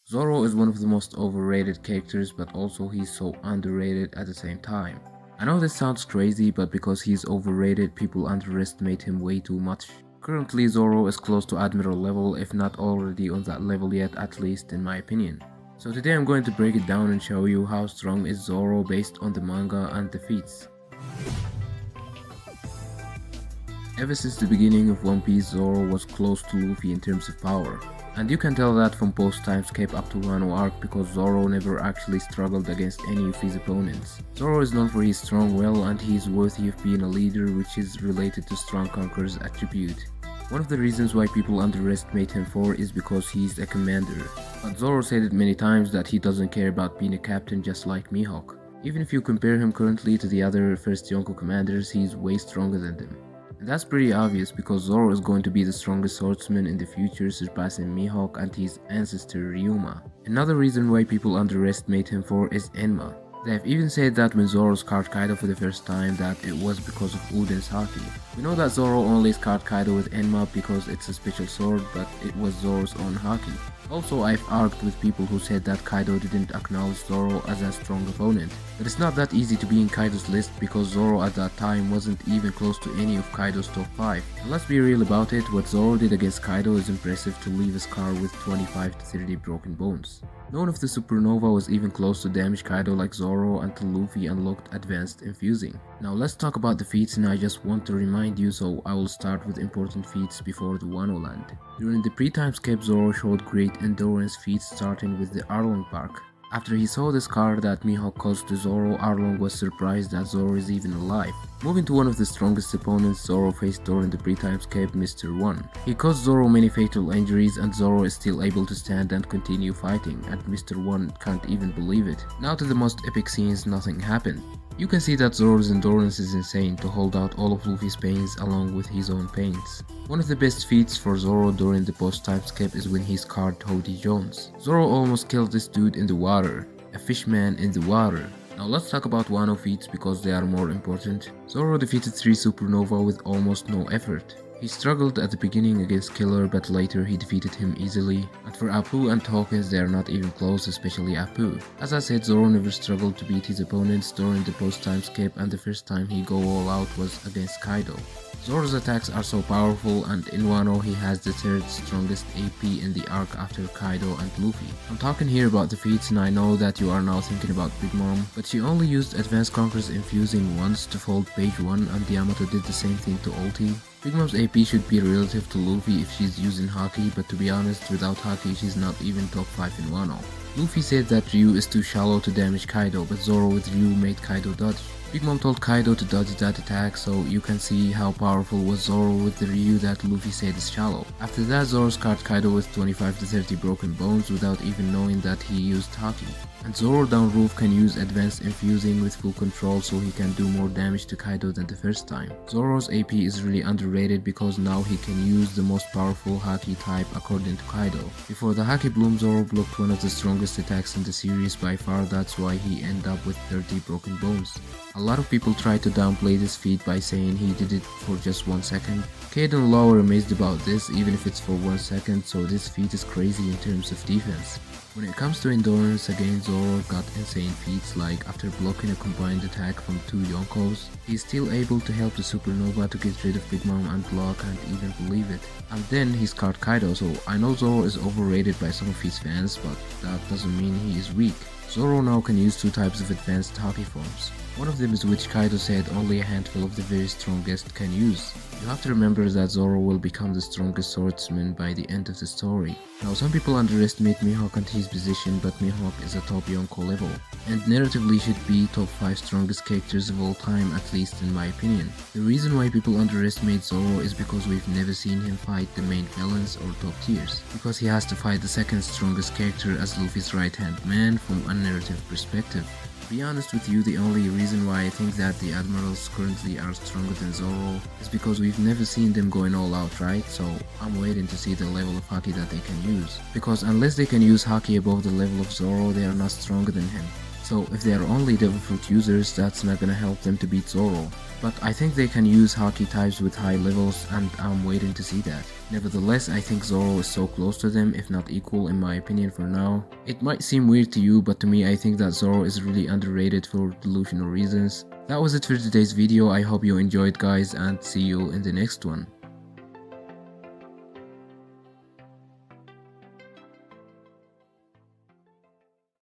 Zoro is one of the most overrated characters, but also he's so underrated at the same time. I know this sounds crazy, but because he's overrated, people underestimate him way too much. Currently, Zoro is close to admiral level, if not already on that level yet, at least in my opinion. So today I'm going to break it down and show you how strong is Zoro based on the manga and the feats. Ever since the beginning of One Piece, Zoro was close to Luffy in terms of power. And you can tell that from post-time skip up to Wano arc because Zoro never actually struggled against any of his opponents. Zoro is known for his strong will and he is worthy of being a leader, which is related to strong conqueror's attribute. One of the reasons why people underestimate him for is because he's a commander. But Zoro said it many times that he doesn't care about being a captain just like Mihawk. Even if you compare him currently to the other first Yonko commanders, he's way stronger than them. And that's pretty obvious because Zoro is going to be the strongest swordsman in the future, surpassing Mihawk and his ancestor Ryuma. Another reason why people underestimate him for is Enma. They have even said that when Zoro scarred Kaido for the first time that it was because of Oden's Haki. We know that Zoro only scarred Kaido with Enma because it's a special sword, but it was Zoro's own Haki. Also, I've argued with people who said that Kaido didn't acknowledge Zoro as a strong opponent. But it's not that easy to be in Kaido's list because Zoro at that time wasn't even close to any of Kaido's top 5. And let's be real about it, what Zoro did against Kaido is impressive to leave a scar with 25 to 30 broken bones. None of the supernova was even close to damage Kaido like Zoro until Luffy unlocked advanced infusing. Now let's talk about the feats, and I just want to remind you, so I will start with important feats before the Wano land. During the pre-time skip, Zoro showed great endurance feats starting with the Arlong Park. After he saw the scar that Mihawk caused to Zoro, Arlong was surprised that Zoro is even alive. Moving to one of the strongest opponents Zoro faced during the pre-time skip, Mr. 1. He caused Zoro many fatal injuries and Zoro is still able to stand and continue fighting, and Mr. 1 can't even believe it. Now to the most epic scenes, nothing happened. You can see that Zoro's endurance is insane to hold out all of Luffy's pains along with his own pains. One of the best feats for Zoro during the post-time skip is when he scarred Hody Jones. Zoro almost killed this dude in the water, a fishman in the water. Now let's talk about Wano Feats because they are more important. Zoro defeated 3 supernova with almost no effort. He struggled at the beginning against Killer, but later he defeated him easily. And for Apu and Hawkins, they are not even close, especially Apu. As I said, Zoro never struggled to beat his opponents during the post-time skip, and the first time he go all out was against Kaido. Zoro's attacks are so powerful, and in Wano he has the 3rd strongest AP in the arc after Kaido and Luffy. I'm talking here about the feats, and I know that you are now thinking about Big Mom, but she only used Advanced Conqueror's infusing once to fold page 1, and Yamato did the same thing to ulti. Big Mom's AP should be relative to Luffy if she's using Haki, but to be honest, without Haki she's not even top 5 in Wano. Luffy said that Ryu is too shallow to damage Kaido, but Zoro with Ryu made Kaido dodge. Big Mom told Kaido to dodge that attack, so you can see how powerful was Zoro with the Ryu that Luffy said is shallow. After that, Zoro scarred Kaido with 25 to 30 broken bones without even knowing that he used Haki. And Zoro down roof can use advanced infusing with full control, so he can do more damage to Kaido than the first time. Zoro's AP is really underrated because now he can use the most powerful Haki type according to Kaido. Before the Haki bloom, Zoro blocked one of the strongest attacks in the series by far, that's why he ended up with 30 broken bones. A lot of people try to downplay this feat by saying he did it for just 1 second. Kaido and Law are amazed about this even if it's for 1 second, so this feat is crazy in terms of defense. When it comes to endurance, again Zoro got insane feats like after blocking a combined attack from 2 Yonkos, he's still able to help the supernova to get rid of Big Mom and Law can't even believe it. And then he scarred Kaido, so I know Zoro is overrated by some of his fans, but that doesn't mean he is weak. Zoro now can use 2 types of advanced Haki forms. One of them is which Kaido said only a handful of the very strongest can use. You have to remember that Zoro will become the strongest swordsman by the end of the story. Now some people underestimate Mihawk and his position, but Mihawk is a top Yonko level, and narratively should be top 5 strongest characters of all time, at least in my opinion. The reason why people underestimate Zoro is because we've never seen him fight the main villains or top tiers, because he has to fight the 2nd strongest character as Luffy's right hand man from a narrative perspective. To be honest with you, the only reason why I think that the admirals currently are stronger than Zoro is because we've never seen them going all out, right? So I'm waiting to see the level of Haki that they can use. Because unless they can use Haki above the level of Zoro, they are not stronger than him. So if they are only Devil Fruit users, that's not gonna help them to beat Zoro. but I think they can use Haki types with high levels, and I'm waiting to see that. Nevertheless, I think Zoro is so close to them, if not equal in my opinion for now. It might seem weird to you, but to me I think that Zoro is really underrated for delusional reasons. That was it for today's video. I hope you enjoyed, guys, and see you in the next one.